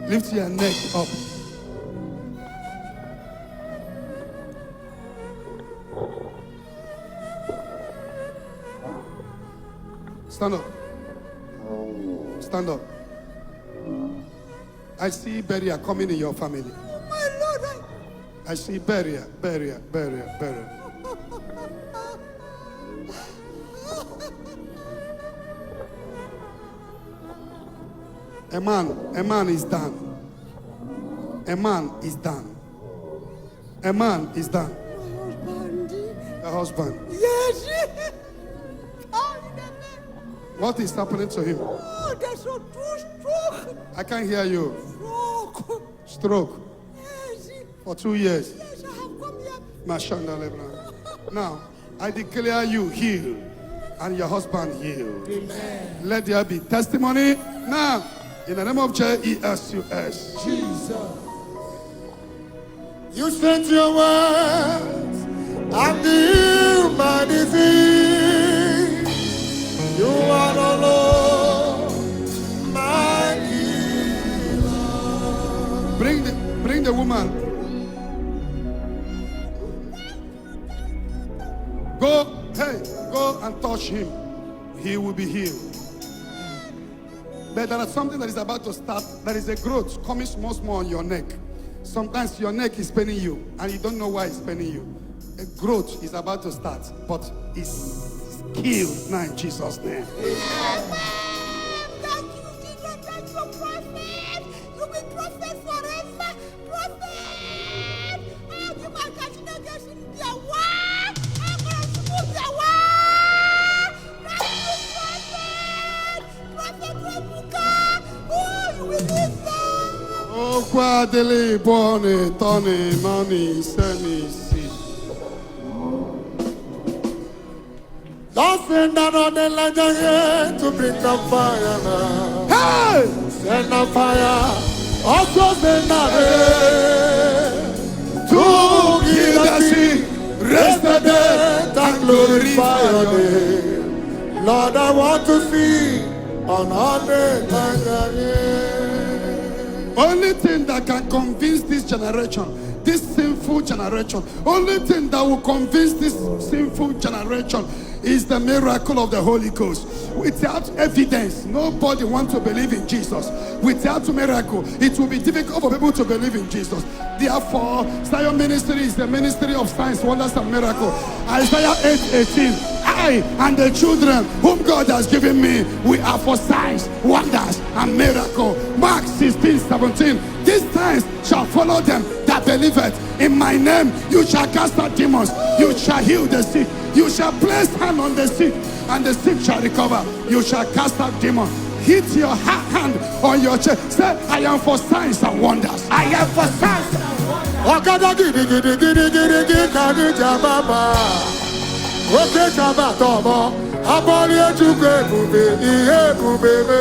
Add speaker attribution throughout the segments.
Speaker 1: Lift your neck up. Stand up. Stand up. I see barrier coming in your family.
Speaker 2: Oh my Lord.
Speaker 1: I see barrier. A man is done. A man is done. A man is done. A husband.
Speaker 2: Yes.
Speaker 1: What is happening to him?
Speaker 2: Oh, there's a stroke.
Speaker 1: I can't hear you. Stroke.
Speaker 2: Yes.
Speaker 1: For 2 years.
Speaker 2: Yes, I have come here.
Speaker 1: Mashallah. Now, I declare you healed and your husband healed.
Speaker 2: Amen.
Speaker 1: Let there be testimony now. In the name of Jesus.
Speaker 2: Jesus.
Speaker 3: You sent your words and healed my disease. You are the Lord, my healer.
Speaker 1: Bring the woman. Go and touch him. He will be healed. But there is something that is about to start. There is a growth coming small on your neck. Sometimes your neck is paining you and you don't know why it's paining you. A growth is about to start, but it's killed now in Jesus' name.
Speaker 2: Thank you, Jesus. Thank you, prophet. You be prophet forever. Prophet. Oh, you might catch the guys in their war. I'm going to move their war. Thank you, prophet. Prophet Ebuka. Oh, you will live there.
Speaker 1: Oh, Guadele, Bonne, Tony, Nani, Semi, Si.
Speaker 3: Don't send that on the land again to bring the fire now.
Speaker 1: Hey!
Speaker 3: Send the fire, also send the rain. To give the sick, raise the dead, and glorify your name. Lord, I want to see on 100 times again.
Speaker 1: Only thing that can convince this generation, this sinful generation, only thing that will convince this sinful generation is the miracle of the Holy Ghost. Without evidence, nobody wants to believe in Jesus. Without a miracle, it will be difficult for people to believe in Jesus. Therefore, Zion ministry is the ministry of signs, wonders, and miracles. Isaiah 8:18. I and the children whom God has given me, we are for signs, wonders, and miracles. Mark 16:17. These signs shall follow them that believeth. In my name you shall cast out demons. You shall heal the sick. You shall place hand on the sick, and the sick shall recover. You shall cast out demons. Hit your hand on your chest. Say, I am for signs and wonders. I am for signs and wonders.
Speaker 3: Oke chaba tomo, aboli echukwu ebube, ihe ebube me.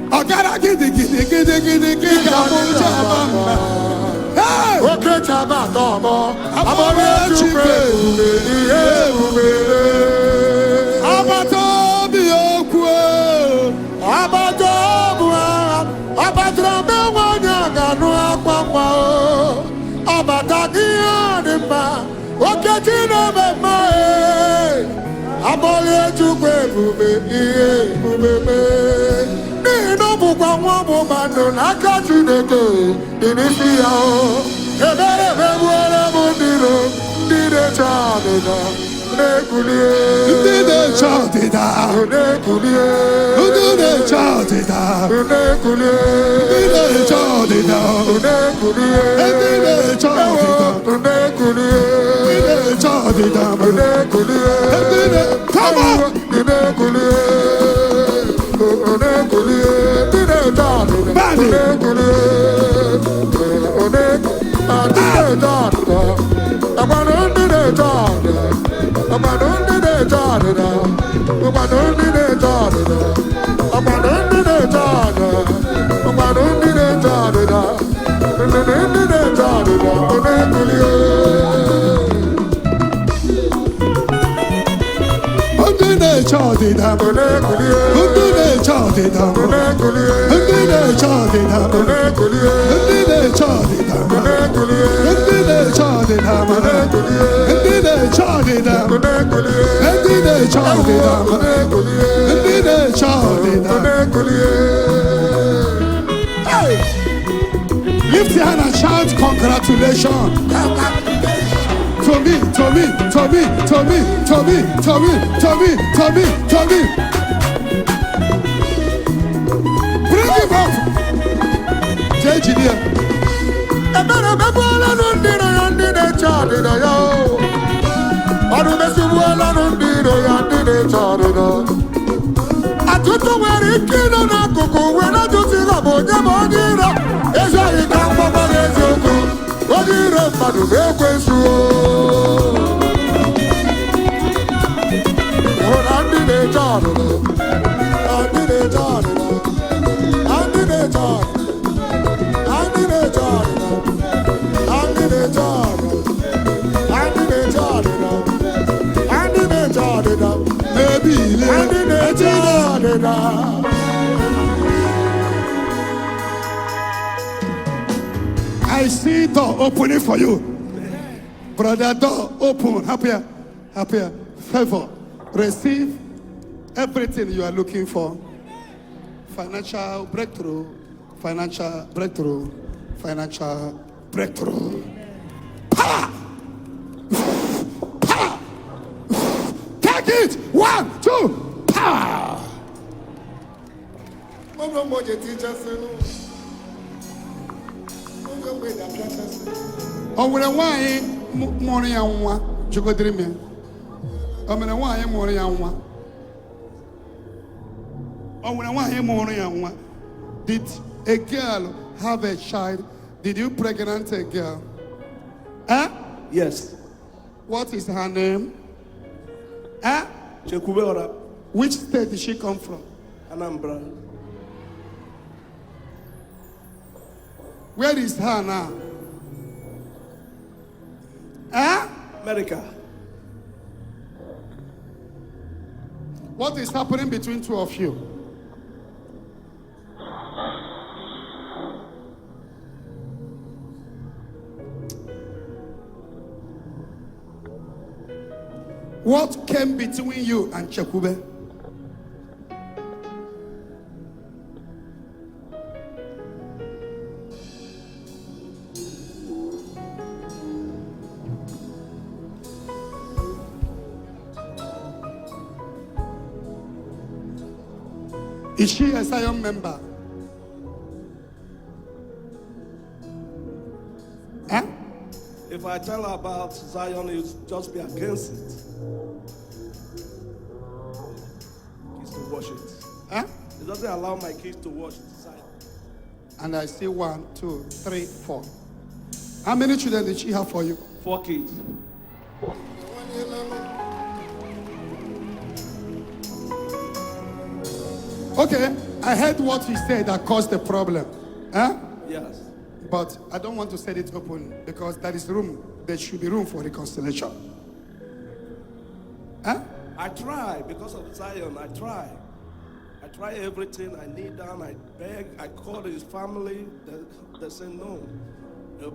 Speaker 1: Ogara gidi kamu chaba.
Speaker 3: Oke chaba tomo, aboli echukwu ebube, ihe ebube me.
Speaker 1: Abatobi okwe,
Speaker 3: abatrobe wanyanga no akwakwa o. Abatagiyanima, okechina mema e. Aboli echukwu ebube, ihe ebube me. Nino bukwa nwamu manu n'aka Chineke, inisi ya o. Ebere bebuere mu ndiro, ndire chadida, nekulie.
Speaker 1: ndine chadida,
Speaker 3: Nekulie.
Speaker 1: ndine chadida,
Speaker 3: Nekulie.
Speaker 1: ndine chadida,
Speaker 3: Nekulie.
Speaker 1: ndine chadida,
Speaker 3: Nekulie.
Speaker 1: ndine chadida,
Speaker 3: Nekulie.
Speaker 1: ndine. Come on.
Speaker 3: Nekulie. Nekulie. Ndine chadida.
Speaker 1: Bani.
Speaker 3: Nekulie. Ndine chadida. Abano ndine chadida. Abano ndine chadida. Abano ndine chadida. Abano ndine chadida. Abano ndine chadida. Ndine chadida. Nekulie.
Speaker 1: Ndine chadida, ndine chadida. Lift your hand and shout congratulations. Tommy. Bring him up. JG there. I see door opening for you. Brother, door open. Happier. Favor. Receive everything you are looking for. Financial breakthrough. Power! Take it! 1, 2, power! Owere why morning and one, Jogo dreaming. Why morning and one. Why morning and one. Did a girl have a child? Did you pregnant a girl? Huh?
Speaker 4: Yes.
Speaker 1: What is her name? Huh?
Speaker 4: Chekubera.
Speaker 1: Which state did she come from?
Speaker 4: Anambra.
Speaker 1: Where is her now? Huh?
Speaker 4: America.
Speaker 1: What is happening between two of you? What came between you and Chekube? Is she a Zion member? Huh?
Speaker 4: If I tell her about Zion, you'll just be against it. Kids to watch it.
Speaker 1: Huh?
Speaker 4: It doesn't allow my kids to watch Zion.
Speaker 1: And I see 1, 2, 3, 4. How many children did she have for you?
Speaker 4: 4 kids.
Speaker 1: Okay, I heard what he said that caused the problem. Huh?
Speaker 4: Yes.
Speaker 1: But I don't want to set it open because there is room. There should be room for reconciliation. Huh?
Speaker 4: I try because of Zion. I try everything. I kneel down. I beg. I call his family. They say no.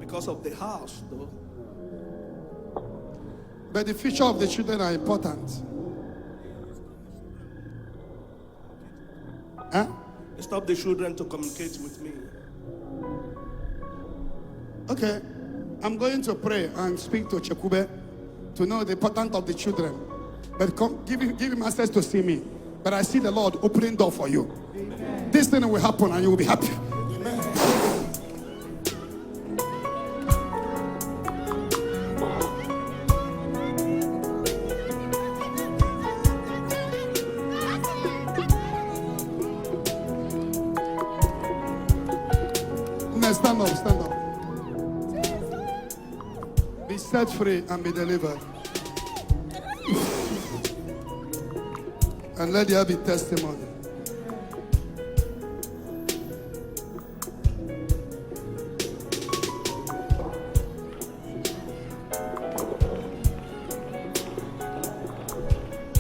Speaker 4: Because of the house, though.
Speaker 1: But the future of the children are important. Huh?
Speaker 4: Stop the children to communicate with me.
Speaker 1: Okay, I'm going to pray and speak to Chekube to know the importance of the children. But give him access to see me. But I see the Lord opening door for you. Amen. This thing will happen and you will be happy. Amen. Stand up. Be set free and be delivered. And let there be testimony.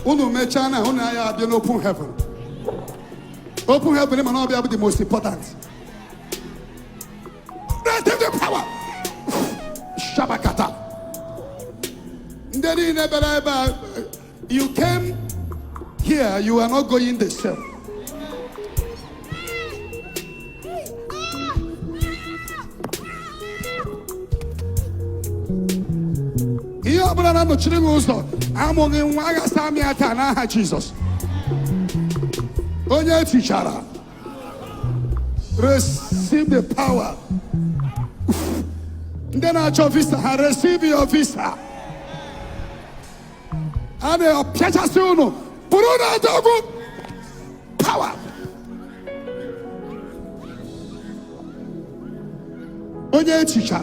Speaker 1: Unu mechana, unu aya be open heaven. Open heaven may not be the most important. Receive the power. Shabakata. You came here, you are not going the same. Jesus. Onye teacher, receive the power. Then at your visa, receive your visa. And your pleasure soon. Power. Onye teacher.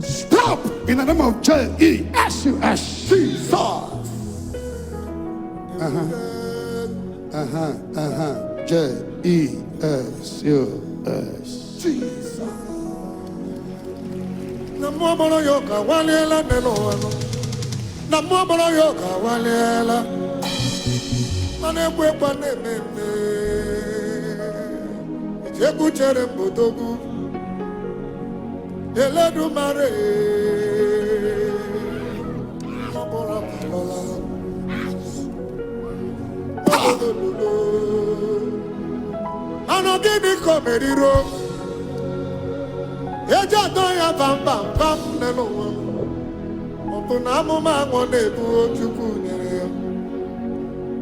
Speaker 1: Stop in the name of Jesus. Jesus. Jesus. Jesus.
Speaker 3: Namuabolo yoka walela nenoano. Namuabolo yoka walela. Manebwe panememe. Ijeku chere mbodogu. Eledu mare. Mabora palola. Anogini komeriro. Eja doya bam bam bam nelo. Opuna mama ngone bu ojuku nyere.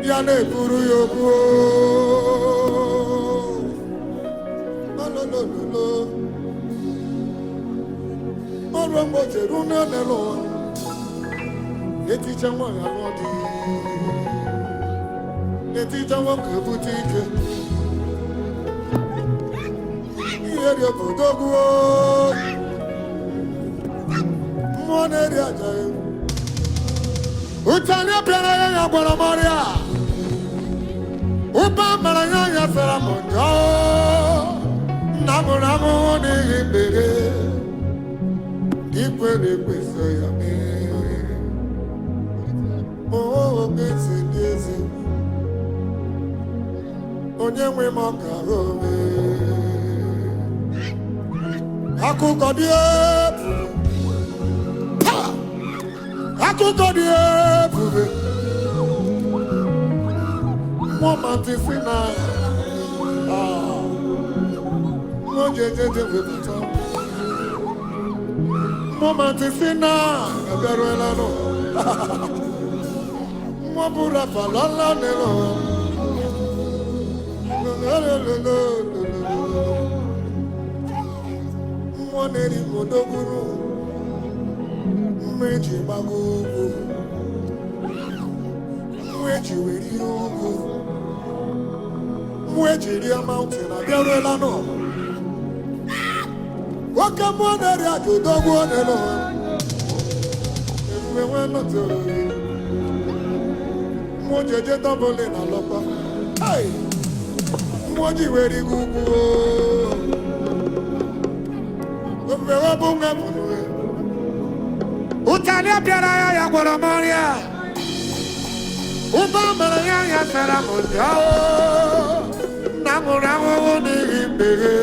Speaker 3: Ya ne buru yobu. Malololo. Orombo jeruna nelo. Eti chamwa alodi. Eti chamwa kabutike. Area Podogu, Moneria, Utania Piana Bonamoria, Upa Maraya Feramonga, Namonamo, Bebe, Equally with me. Oh, it's easy. Onye we moka home. Akuko die, akuko die, bube. Mama tifina, mo jeje webata. Mama tifina, agarwela no. Mo bura falala nelo. Moneri modoguru, meji magugu, meji werirugu, meji ria mountain abiarela no. Waka moneri ajodogu onelo. Efuwe weno tori, mojeje tambole na lopa. Hey, moji werigugu. Utania piara ya Guaramoria, Ubama ya Saramonga, Namoramo de Imbere.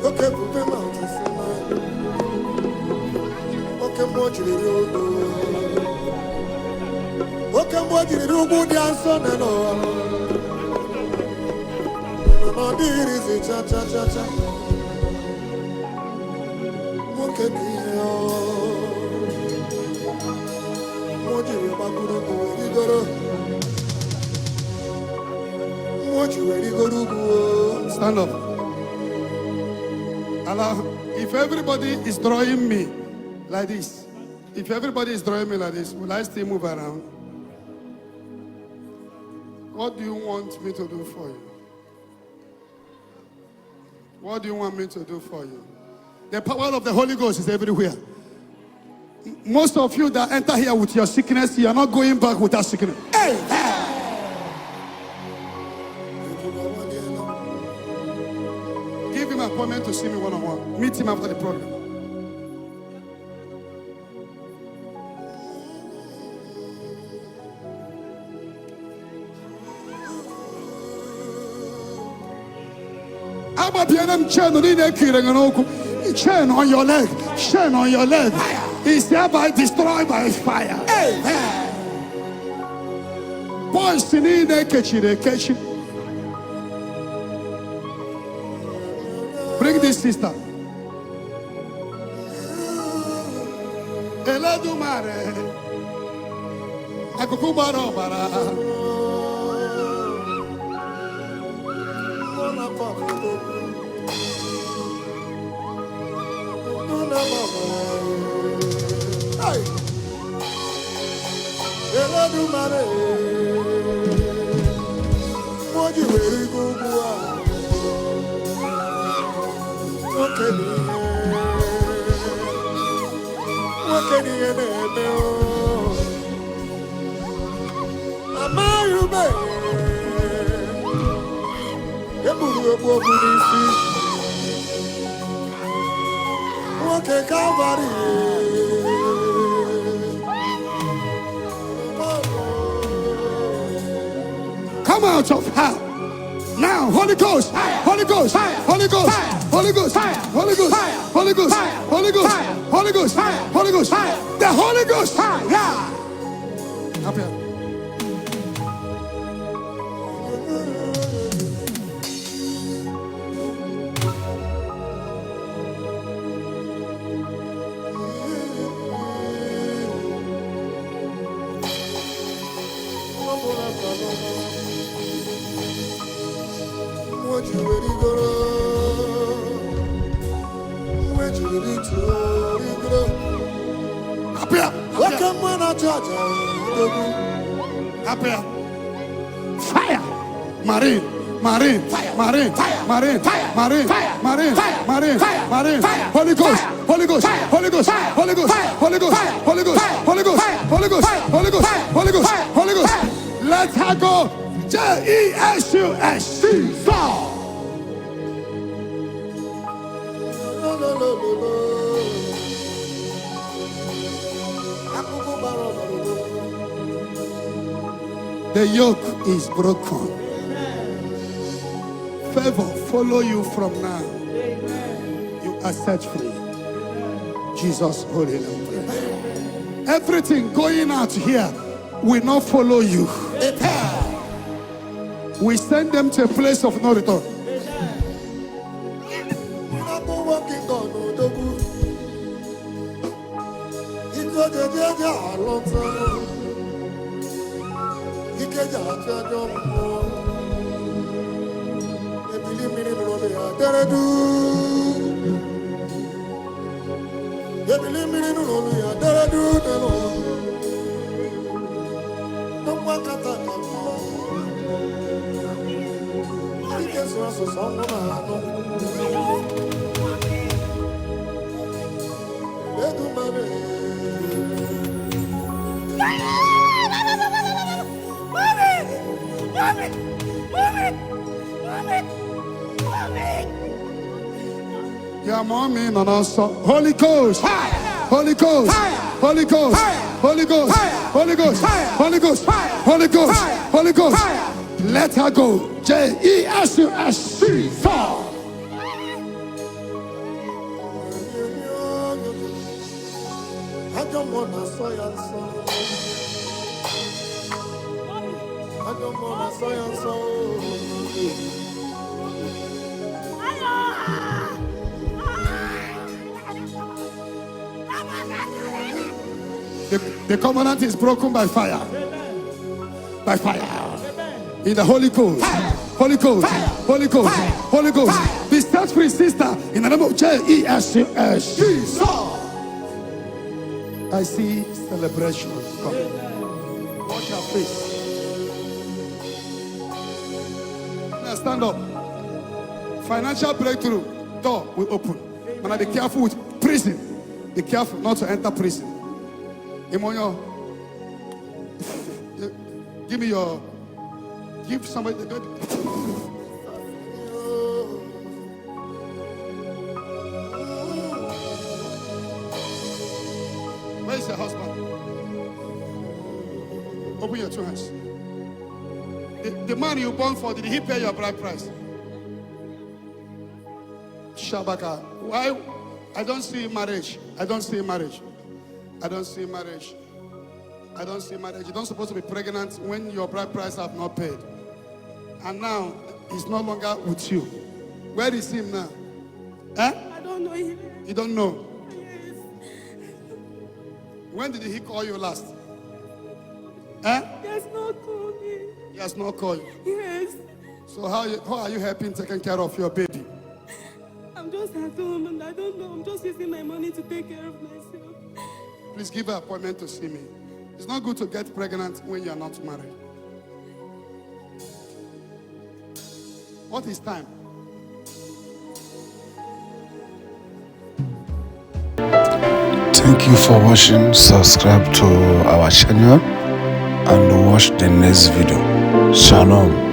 Speaker 3: Okay, put them out to see. Okay, watch it. Okay, watch it. Good answer, no. No, this is a cha cha cha cha. Okay, watch it. Watch it.
Speaker 1: Stand up. Allow. If everybody is drawing me like this, if everybody is drawing me like this, will I still move around? What do you want me to do for you? What do you want me to do for you? The power of the Holy Ghost is everywhere. Most of you that enter here with your sickness, you are not going back with that sickness. Hey! Give him an appointment to see me one-on-one. Meet him after the program. Chain on your leg, chain on your leg is thereby destroyed by fire. Boys, you need a kitchen. Bring this sister. Eladumare, Akukubaro bara.
Speaker 3: Hey, Eladumare, what you really go? What can you do? Am I you, baby? Okay, Calvary.
Speaker 1: Come out of hell. Now, Holy Ghost, Holy Ghost, Holy Ghost, Holy Ghost, Holy Ghost, Holy Ghost, Holy Ghost, Holy Ghost, Holy Ghost, the Holy Ghost. Yeah. Up here.
Speaker 3: What you ready go? What you ready to go?
Speaker 1: Up here.
Speaker 3: Welcome when I charge.
Speaker 1: Up here. Fire. Marine. Marine. Marine. Marine. Marine. Marine. Marine. Marine. Holy Ghost. Holy Ghost. Holy Ghost. Holy Ghost. Holy Ghost. Holy Ghost. Holy Ghost. Holy Ghost. Holy Ghost. Holy Ghost. Holy Ghost. Let her go. Jesus. Saul. The yoke is broken. Favor follow you from now. You are set free. Jesus holy name. Everything going out here will not follow you. We send them to a place of no return. Your mommy, no, no, so. Holy Ghost, Holy Ghost, Holy Ghost, Holy Ghost, Holy Ghost, Holy Ghost, Holy Ghost, Holy Ghost. Let her go. Jesus. Saul.
Speaker 3: I don't want to say I don't want to say
Speaker 1: The covenant is broken by fire. By fire. In the Holy Ghost. Holy Ghost. Holy Ghost. Holy Ghost. Be set free, sister, in the name of Jesus.
Speaker 3: Jesus.
Speaker 1: I see celebration coming. Watch your face. Now stand up. Financial breakthrough. Door will open. And be careful with prison. Be careful not to enter prison. Imonyo, give somebody the baby. Where is your husband? Open your two hands. The man you born for, did he pay your bride price? Shabaka. Why? I don't see marriage. I don't see marriage. I don't see marriage. I don't see marriage. You're not supposed to be pregnant when your bride price have not paid. And now he's no longer with you. Where is him now? Eh?
Speaker 2: I don't know him.
Speaker 1: You don't know.
Speaker 2: Yes.
Speaker 1: When did he call you last? Eh?
Speaker 2: He has not called me.
Speaker 1: He has not called you.
Speaker 2: Yes.
Speaker 1: So how are you helping taking care of your baby?
Speaker 2: I'm just at home and I don't know. I'm just using my money to take care of myself.
Speaker 1: Please give an appointment to see me. It's not good to get pregnant when you are not married. What is time?
Speaker 5: Thank you for watching. Subscribe to our channel and watch the next video. Shalom.